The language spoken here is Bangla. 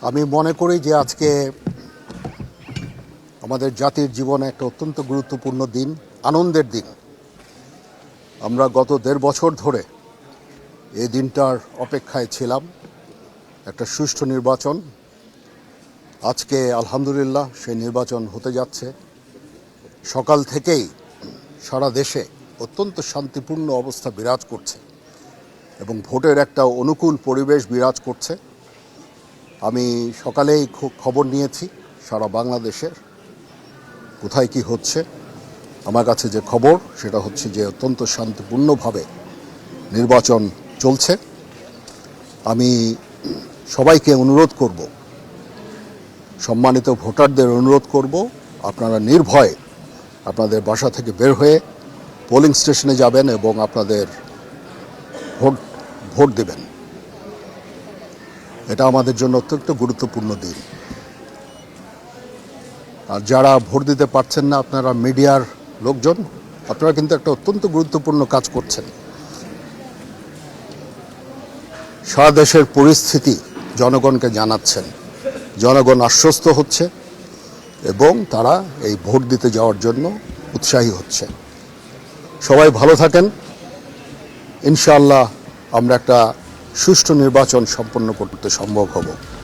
আমি মনে করি যে আজকে আমাদের জাতির জীবনে একটা অত্যন্ত গুরুত্বপূর্ণ দিন, আনন্দের দিন। আমরা গত ১.৫ বছর ধরে এই দিনটার অপেক্ষায় ছিলাম, একটা সুষ্ঠু নির্বাচন। আজকে আলহামদুলিল্লাহ সেই নির্বাচন হতে যাচ্ছে। সকাল থেকেই সারা দেশে অত্যন্ত শান্তিপূর্ণ অবস্থা বিরাজ করছে এবং ভোটের একটা অনুকূল পরিবেশ বিরাজ করছে। আমি সকালেই খবর নিয়েছি সারা বাংলাদেশের কোথায় কি হচ্ছে। আমার কাছে যে খবর সেটা হচ্ছে যে অত্যন্ত শান্তিপূর্ণভাবে নির্বাচন চলছে। আমি সবাইকে অনুরোধ করব, সম্মানিত ভোটারদের অনুরোধ করব, আপনারা নির্ভয়ে আপনাদের বাসা থেকে বের হয়ে পোলিং স্টেশনে যাবেন এবং আপনাদের ভোট দেবেন। এটা আমাদের জন্য অত্যন্ত গুরুত্বপূর্ণ দিন। আর যারা ভোট দিতে পারছেন না, আপনারা মিডিয়ার লোকজন, আপনারা কিন্তু একটা অত্যন্ত গুরুত্বপূর্ণ কাজ করছেন। সারা দেশের পরিস্থিতি জনগণকে জানাচ্ছেন, জনগণ আশ্বস্ত হচ্ছে এবং তারা এই ভোট দিতে যাওয়ার জন্য উৎসাহী হচ্ছে। সবাই ভালো থাকেন। ইনশাআল্লাহ আমরা একটা সুষ্ঠু নির্বাচন সম্পন্ন করতে সম্ভব হব।